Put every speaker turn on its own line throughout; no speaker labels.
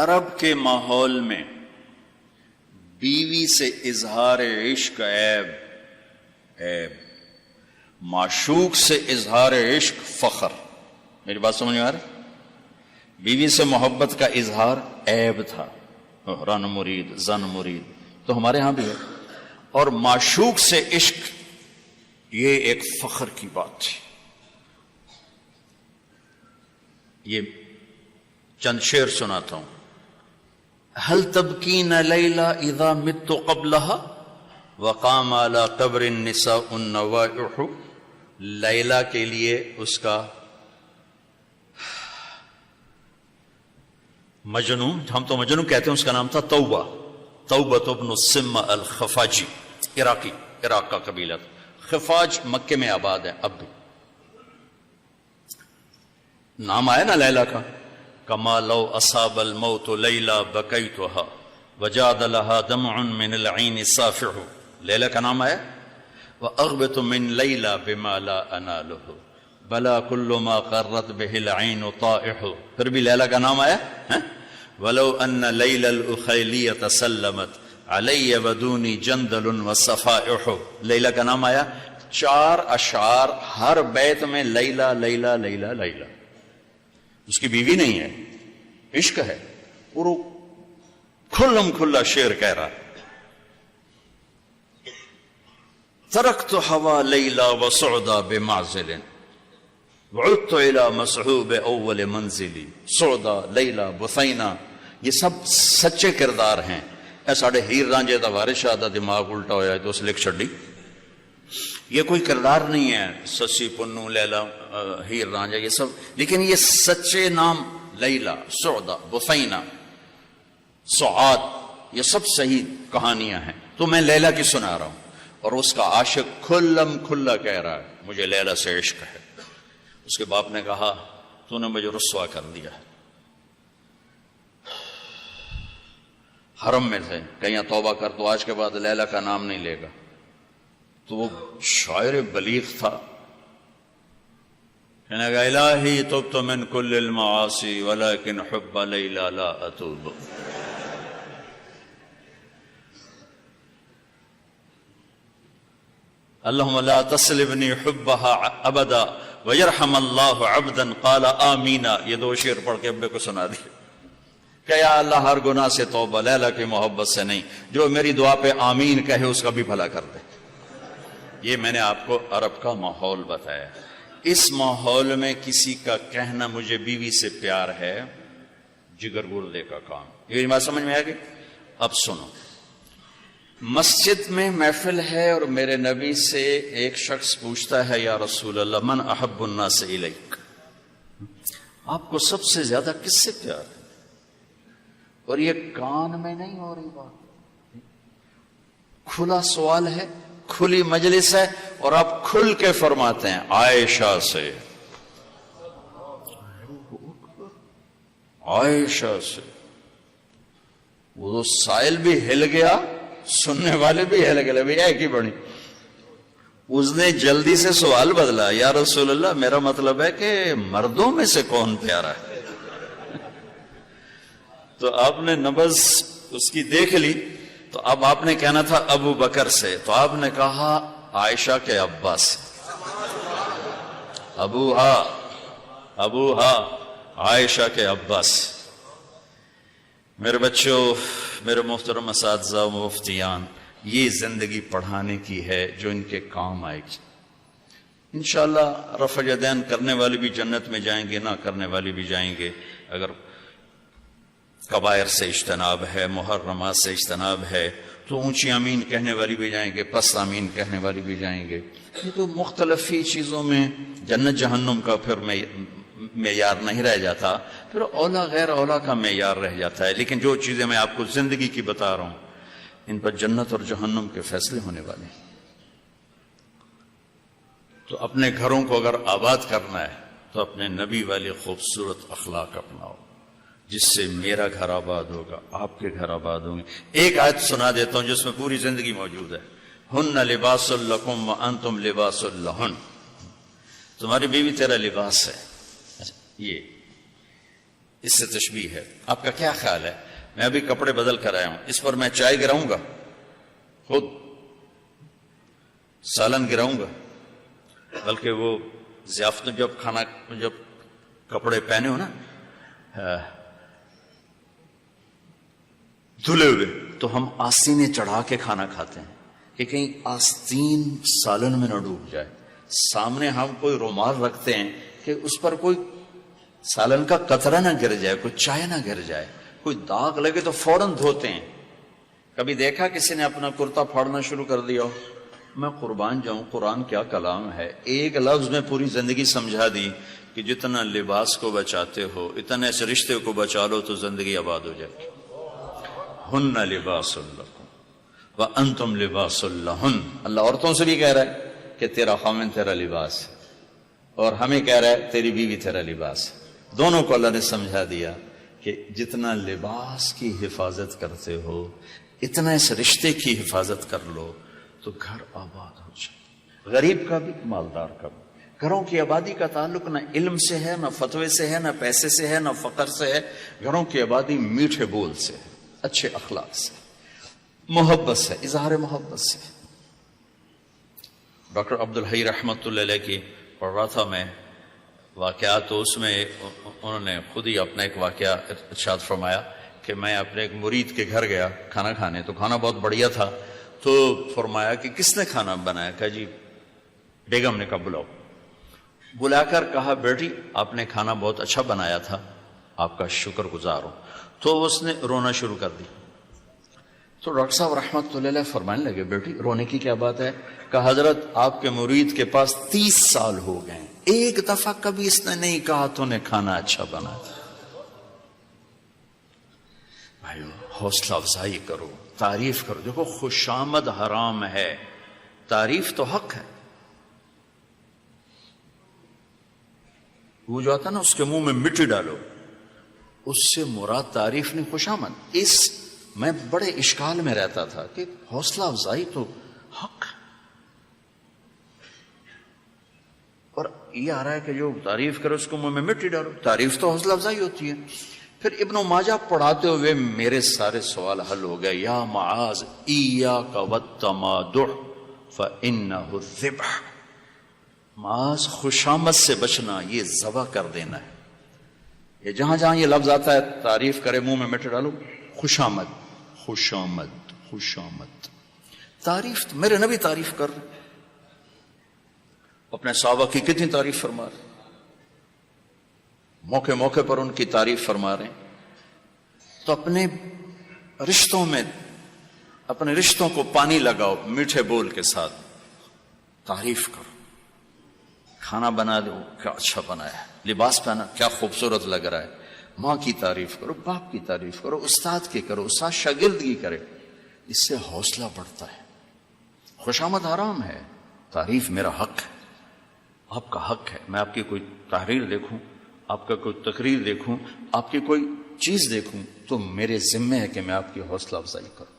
عرب کے ماحول میں بیوی سے اظہار عشق عیب، معشوق سے اظہار عشق فخر. میری بات سمجھ میں آ رہی؟ بیوی سے محبت کا اظہار عیب تھا، رن مرید زن مرید، تو ہمارے ہاں بھی ہے. اور معشوق سے عشق یہ ایک فخر کی بات تھی. یہ چند شعر سناتا ہوں. هل تبکین لیلا اذا مت قبلها وقام على قبر النساء النوائح. لیلا کے لیے اس کا مجنون، ہم تو مجنون کہتے ہیں، اس کا نام تھا توبہ، توبۃ ابن السم الخفاجی، عراق کا قبیلہ. خفاج مکے میں آباد ہے اب بھی. نام آیا نا لیلا کا. کما لو اصاب الموت لیلا بکیتها وجاد لها دمع من العین صافح. لیلا کا نام آیا. واغبط من لیلا بما لا اناله بلا كل ما قرت به العین طائح. پھر بھی لیلا کا نام آیا. ولو ان لیلا الاخیلیۃ سلمت علی ودونی جندل وصفائح. لیلا کا نام آیا. 4 اشعار ہر بیت میں لیلا لیلا لیلا لیلا. اس کی بیوی نہیں ہے، عشق ہے. اور وہ کھلم کھلا شعر کہہ رہا. ترکت ہوا لیلا وسعدا بمعزل وعدت الى مسحوب اول منزلی. سعدا، لیلا، بثینہ، یہ سب سچے کردار ہیں. اے ساڑھے ہیر رانجے دا وارث شاہ دا دماغ الٹا ہویا ہے تو اس لکھ چھڑی. یہ کوئی کردار نہیں ہے، سسی پنو لیلا ہیر رانجا یہ سب، لیکن یہ سچے نام لیلا، سعدا، بثینہ، سعاد، یہ سب صحیح کہانیاں ہیں. تو میں لیلا کی سنا رہا ہوں اور اس کا عاشق کھلم کھلا کہہ رہا ہے مجھے لیلا سے عشق ہے. اس کے باپ نے کہا تو نے مجھے رسوا کر دیا. حرم میں تھے، کہیں توبہ کر تو آج کے بعد لیلا کا نام نہیں لے گا. تو وہ شاعر بلیغ تھا، کہنے لگا الہی تبت من کل المعاصی ولکن حب لیلا لا اتوب. اللہم لا تسلبنی حبها ابدا ویرحم اللہ عبدا قال آمین. یہ 2 شعر پڑھ کے ابے کو سنا دیا کہ یا اللہ ہر گناہ سے توبہ، لیلا کی محبت سے نہیں. جو میری دعا پہ آمین کہے اس کا بھی بھلا کر دے. یہ میں نے آپ کو عرب کا ماحول بتایا. اس ماحول میں کسی کا کہنا مجھے بیوی سے پیار ہے جگر گردے کا کام. یہ بات سمجھ میں آ گئی؟ اب سنو. مسجد میں محفل ہے اور میرے نبی سے ایک شخص پوچھتا ہے یا رسول اللہ من احب الناس الیک، آپ کو سب سے زیادہ کس سے پیار ہے؟ اور یہ کان میں نہیں ہو رہی بات، کھلا سوال ہے، کھلی مجلس ہے اور آپ کھل کے فرماتے ہیں عائشہ سے. عائشہ سے. وہ سائل بھی ہل گیا، سننے والے بھی ہل گئے، بھی ایک ہی بڑی. اس نے جلدی سے سوال بدلا، یا رسول اللہ میرا مطلب ہے کہ مردوں میں سے کون پیارا ہے؟ تو آپ نے نبض اس کی دیکھ لی. تو اب آپ نے کہنا تھا ابو بکر سے، تو آپ نے کہا عائشہ کے ابا سے. ابوہا عائشہ کے ابا سے. میرے بچوں، میرے محترم اساتذہ و مفتیان، یہ زندگی پڑھانے کی ہے جو ان کے کام آئے گی. انشاءاللہ رفع یدین کرنے والے بھی جنت میں جائیں گے، نہ کرنے والے بھی جائیں گے. اگر کبائر سے اجتناب ہے، محرمات سے اجتناب ہے تو اونچی آمین کہنے والی بھی جائیں گے، پست آمین کہنے والی بھی جائیں گے. یہ تو مختلف ہی چیزوں میں جنت جہنم کا پھر معیار نہیں رہ جاتا، پھر اولا غیر اولا کا معیار رہ جاتا ہے. لیکن جو چیزیں میں آپ کو زندگی کی بتا رہا ہوں ان پر جنت اور جہنم کے فیصلے ہونے والے ہیں. تو اپنے گھروں کو اگر آباد کرنا ہے تو اپنے نبی والے خوبصورت اخلاق اپناؤ، جس سے میرا گھر آباد ہوگا، آپ کے گھر آباد ہوں گے. ایک آیت سنا دیتا ہوں جس میں پوری زندگی موجود ہے. ہن لباس لکم وانتم لباس لہن. تمہاری بیوی تیرا لباس ہے. یہ اس سے تشبیہ ہے. آپ کا کیا خیال ہے؟ میں ابھی کپڑے بدل کر آیا ہوں، اس پر میں چائے گراؤں گا، خود سالن گراؤں گا؟ بلکہ وہ ضیافت میں جب کپڑے پہنے ہو نا دھلے ہوئے، تو ہم آستینیں چڑھا کے کھانا کھاتے ہیں کہ کہیں آستین سالن میں نہ ڈوب جائے. سامنے ہم کوئی رومال رکھتے ہیں کہ اس پر کوئی سالن کا قطرہ نہ گر جائے، کوئی چائے نہ گر جائے، کوئی داغ لگے تو فوراً دھوتے ہیں. کبھی دیکھا کسی نے اپنا کرتا پھاڑنا شروع کر دیا ہو؟ میں قربان جاؤں، قرآن کیا کلام ہے. ایک لفظ میں پوری زندگی سمجھا دی کہ جتنا لباس کو بچاتے ہو اتنا اس رشتے کو بچا لو تو زندگی آباد ہو جائے. ہن لباس لکم وانتم لباس لہن. اللہ عورتوں سے بھی کہہ رہا ہے کہ تیرا خامن تیرا لباس ہے، اور ہمیں کہہ رہا ہے تیری بیوی تیرا لباس ہے. دونوں کو اللہ نے سمجھا دیا کہ جتنا لباس کی حفاظت کرتے ہو اتنا اس رشتے کی حفاظت کر لو تو گھر آباد ہو جائے. غریب کا بھی مالدار کا بھی. گھروں کی آبادی کا تعلق نہ علم سے ہے، نہ فتوے سے ہے، نہ پیسے سے ہے، نہ فقر سے ہے. گھروں کی آبادی میٹھے بول سے ہے، اچھے اخلاق سے، محبت سے، اظہار محبت سے. ڈاکٹر عبدالحی رحمۃ اللہ علیہ کی پڑھ رہا تھا میں واقعات، تو اس میں انہوں نے خود ہی اپنا ایک واقعہ ارشاد فرمایا کہ میں اپنے ایک مرید کے گھر گیا کھانا کھانے، تو کھانا بہت بڑھیا تھا. تو فرمایا کہ کس نے کھانا بنایا؟ کہا جی بیگم نے. کہا بلاؤ. بلا کر کہا بیٹی آپ نے کھانا بہت اچھا بنایا تھا، آپ کا شکر گزار ہوں. تو اس نے رونا شروع کر دی. تو ڈاکٹر صاحب رحمت اللہ علیہ فرمانے لگے بیٹی رونے کی کیا بات ہے؟ کہا حضرت آپ کے مرید کے پاس 30 سال ہو گئے، ایک دفعہ کبھی اس نے نہیں کہا تو نے کھانا اچھا بنا. بھائیو حوصلہ افزائی کرو، تعریف کرو. دیکھو خوشامد حرام ہے، تعریف تو حق ہے. وہ جو آتا نا اس کے منہ میں مٹی ڈالو، اس سے مراد تعریف نہیں خوشامد. میں بڑے اشکال میں رہتا تھا کہ حوصلہ افزائی تو حق ہے، اور یہ آ رہا ہے کہ جو تعریف کرو اس کو منہ میں مٹی ڈالو. تعریف تو حوصلہ افزائی ہوتی ہے. پھر ابن ماجہ پڑھاتے ہوئے میرے سارے سوال حل ہو گئے. یا معاذ ایاک والتمادع فانہ الذبح. معاذ خوشامد سے بچنا، یہ ذبح کر دینا ہے. یہ جہاں جہاں یہ لفظ آتا ہے تعریف کرے منہ میں مٹی ڈالو، خوشامد خوشامد خوشامد. تعریف میرے نبی تعریف کر رہے، اپنے صحابہ کی کتنی تعریف فرما رہے، موقع موقع پر ان کی تعریف فرما رہے ہیں. تو اپنے رشتوں میں اپنے رشتوں کو پانی لگاؤ، میٹھے بول کے ساتھ تعریف کرو. کھانا بنا دو کیا اچھا بنایا ہے، لباس پہنا کیا خوبصورت لگ رہا ہے. ماں کی تعریف کرو، باپ کی تعریف کرو، استاد کی کرو، استاد شاگرد کی کرے. اس سے حوصلہ بڑھتا ہے. خوشامد حرام ہے، تعریف میرا حق ہے، آپ کا حق ہے. میں آپ کی کوئی تحریر دیکھوں، آپ کا کوئی تقریر دیکھوں، آپ کی کوئی چیز دیکھوں تو میرے ذمہ ہے کہ میں آپ کی حوصلہ افزائی کروں.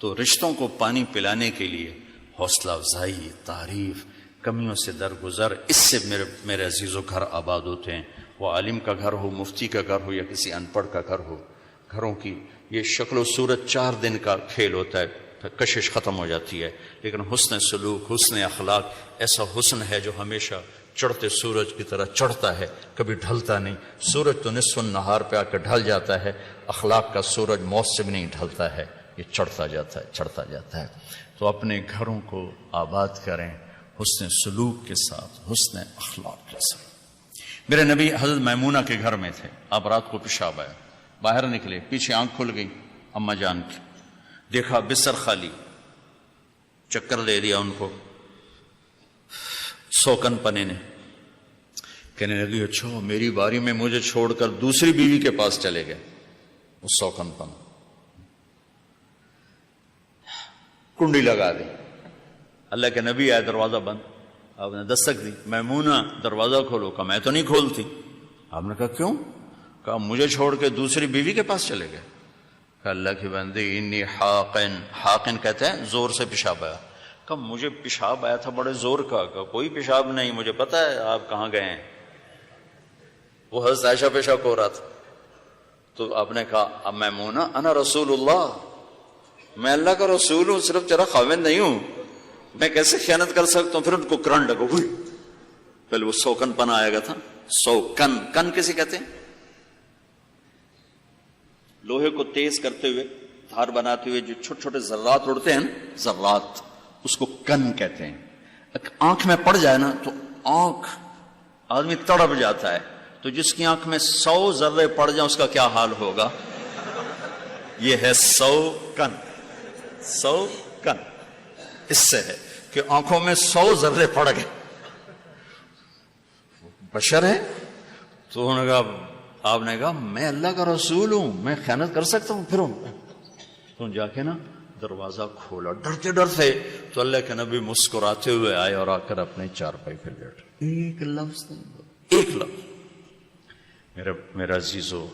تو رشتوں کو پانی پلانے کے لیے حوصلہ افزائی، تعریف، کمیوں سے درگزر، اس سے میرے عزیزوں گھر آباد ہوتے ہیں. وہ عالم کا گھر ہو، مفتی کا گھر ہو، یا کسی ان پڑھ کا گھر ہو. گھروں کی یہ شکل و صورت 4 دن کا کھیل ہوتا ہے، پھر کشش ختم ہو جاتی ہے. لیکن حسن سلوک، حسن اخلاق ایسا حسن ہے جو ہمیشہ چڑھتے سورج کی طرح چڑھتا ہے، کبھی ڈھلتا نہیں. سورج تو نصف النہار پہ آ کے ڈھل جاتا ہے، اخلاق کا سورج موت سے بھی نہیں ڈھلتا ہے، یہ چڑھتا جاتا ہے چڑھتا جاتا ہے. تو اپنے گھروں کو آباد کریں حسن سلوک کے ساتھ، حسن اخلاق کے ساتھ. میرے نبی حضرت میمونہ کے گھر میں تھے. آپ رات کو پیشاب آیا، باہر نکلے، پیچھے آنکھ کھل گئی اماں جان کی، دیکھا بستر خالی. چکر دے دیا ان کو. سوکن پنے نے کہنے لگی اچھا میری باری میں مجھے چھوڑ کر دوسری بیوی کے پاس چلے گئے. وہ سوکن پن کنڈی لگا دی. اللہ کے نبی آئے، دروازہ بند. آپ نے دستک دی، میمونہ دروازہ کھولو. کہا میں تو نہیں کھولتی. آپ نے کہا کیوں؟ کہا مجھے چھوڑ کے دوسری بیوی کے پاس چلے گئے. کہا اللہ کی بندی انی حاقن، حاقن کہتے ہیں زور سے پیشاب آیا. کہا مجھے پیشاب آیا تھا بڑے زور کا. کہا کوئی پیشاب نہیں، مجھے پتا ہے آپ کہاں گئے ہیں. وہ حضرت عائشہ پیشاب ہو رہا تھا. تو آپ نے کہا اب میمونہ انا رسول اللہ، میں اللہ کا رسول ہوں، صرف تیرا خاوند نہیں ہوں، میں کیسے خیانت کر سکتا ہوں؟ پھر ان کو کرنٹ لگا، ہوئی پہلے وہ سوکن پن آئے گا تھا، سوکن، کن کسے کہتے ہیں؟ لوہے کو تیز کرتے ہوئے، دھار بناتے ہوئے جو چھوٹے چھوٹے ذرات اڑتے ہیں نا، ذرات، اس کو کن کہتے ہیں۔ آنکھ میں پڑ جائے نا تو آنکھ آدمی تڑپ جاتا ہے، تو جس کی آنکھ میں 100 ذرے پڑ جائیں اس کا کیا حال ہوگا؟ یہ ہے 100 کن، 100 کن، اس سے ہے کہ آنکھوں میں 100 ذرے پڑ گئے، بشر ہے۔ تو انہوں نے کہا، آپ نے کہا میں اللہ کا رسول ہوں، میں خیانت کر سکتا ہوں؟ پھر تو جا کے نا دروازہ کھولا ڈرتے ڈرتے، تو اللہ کے نبی مسکراتے ہوئے آئے اور آ کر اپنے چارپائی پہ لیٹ، ایک لفظ نہیں، ایک لفظ۔ میرا عزیزو،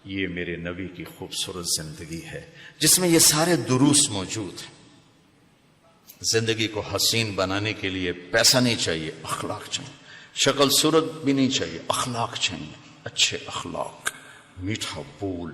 یہ میرے نبی کی خوبصورت زندگی ہے جس میں یہ سارے دروس موجود ہیں۔ زندگی کو حسین بنانے کے لیے پیسہ نہیں چاہیے، اخلاق چاہیے، شکل صورت بھی نہیں چاہیے، اخلاق چاہیے، اچھے اخلاق، میٹھا بول۔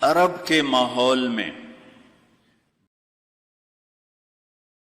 عرب کے ماحول میں